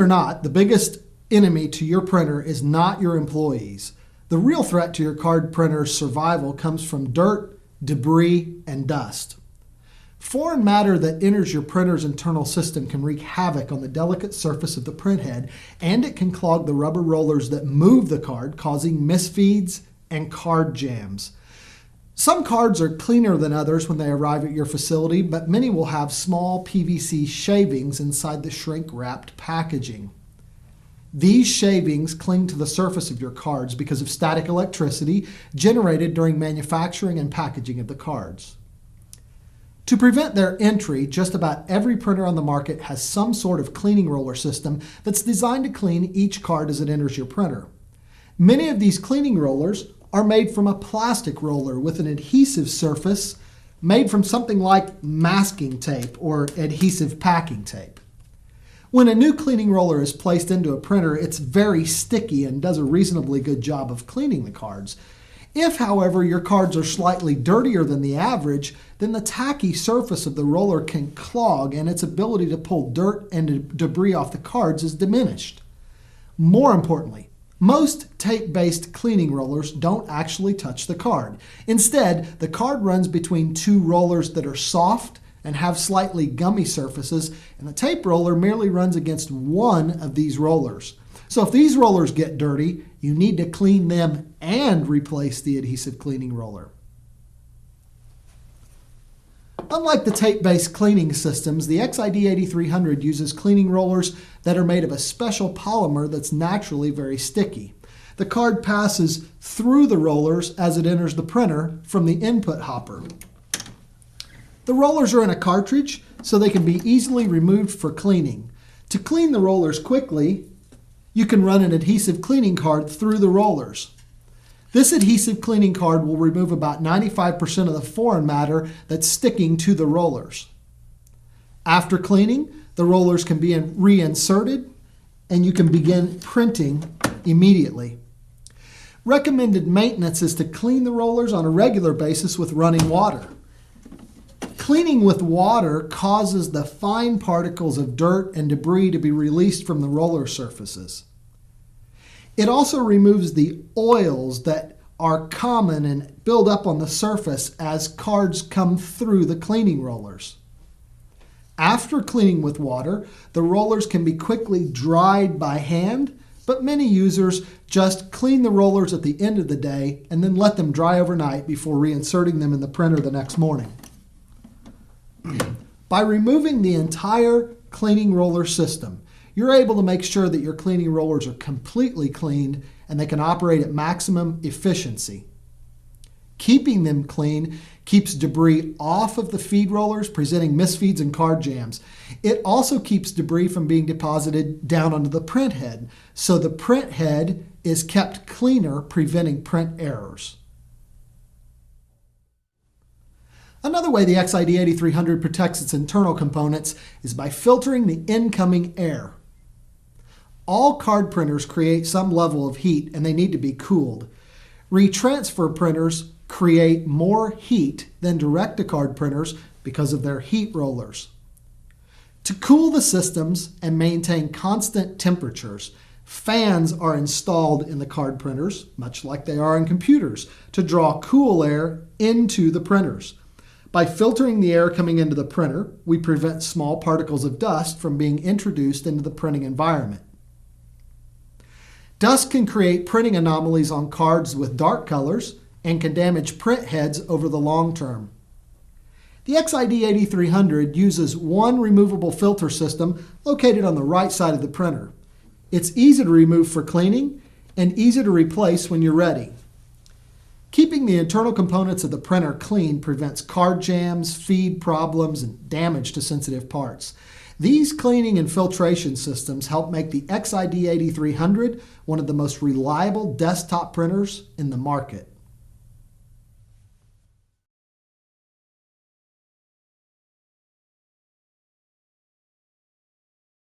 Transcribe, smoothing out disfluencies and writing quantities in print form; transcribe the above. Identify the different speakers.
Speaker 1: or not, the biggest enemy to your printer is not your employees. The real threat to your card printer's survival comes from dirt, debris, and dust. Foreign matter that enters your printer's internal system can wreak havoc on the delicate surface of the printhead, and it can clog the rubber rollers that move the card, causing misfeeds and card jams. Some cards are cleaner than others when they arrive at your facility, but many will have small PVC shavings inside the shrink-wrapped packaging. These shavings cling to the surface of your cards because of static electricity generated during manufacturing and packaging of the cards. To prevent their entry, just about every printer on the market has some sort of cleaning roller system that's designed to clean each card as it enters your printer. Many of these cleaning rollers are made from a plastic roller with an adhesive surface made from something like masking tape or adhesive packing tape. When a new cleaning roller is placed into a printer, it's very sticky and does a reasonably good job of cleaning the cards. If, however, your cards are slightly dirtier than the average, then the tacky surface of the roller can clog and its ability to pull dirt and debris off the cards is diminished. More importantly, most tape-based cleaning rollers don't actually touch the card. Instead, the card runs between two rollers that are soft and have slightly gummy surfaces, and the tape roller merely runs against one of these rollers. So if these rollers get dirty, you need to clean them and replace the adhesive cleaning roller. Unlike the tape-based cleaning systems, the XID8300 uses cleaning rollers that are made of a special polymer that's naturally very sticky. The card passes through the rollers as it enters the printer from the input hopper. The rollers are in a cartridge, so they can be easily removed for cleaning. To clean the rollers quickly, you can run an adhesive cleaning card through the rollers. This adhesive cleaning card will remove about 95% of the foreign matter that's sticking to the rollers. After cleaning, the rollers can be reinserted and you can begin printing immediately. Recommended maintenance is to clean the rollers on a regular basis with running water. Cleaning with water causes the fine particles of dirt and debris to be released from the roller surfaces. It also removes the oils that are common and build up on the surface as cards come through the cleaning rollers. After cleaning with water, the rollers can be quickly dried by hand, but many users just clean the rollers at the end of the day and then let them dry overnight before reinserting them in the printer the next morning. By removing the entire cleaning roller system, you're able to make sure that your cleaning rollers are completely cleaned and they can operate at maximum efficiency. Keeping them clean keeps debris off of the feed rollers, preventing misfeeds and card jams. It also keeps debris from being deposited down onto the print head, so the print head is kept cleaner, preventing print errors. Another way the XID8300 protects its internal components is by filtering the incoming air. All card printers create some level of heat and they need to be cooled. Retransfer printers create more heat than direct-to-card printers because of their heat rollers. To cool the systems and maintain constant temperatures, fans are installed in the card printers, much like they are in computers, to draw cool air into the printers. By filtering the air coming into the printer, we prevent small particles of dust from being introduced into the printing environment. Dust can create printing anomalies on cards with dark colors and can damage print heads over the long term. The XID8300 uses one removable filter system located on the right side of the printer. It's easy to remove for cleaning and easy to replace when you're ready. Keeping the internal components of the printer clean prevents card jams, feed problems, and damage to sensitive parts. These cleaning and filtration systems help make the XID8300 one of the most reliable desktop printers in the market.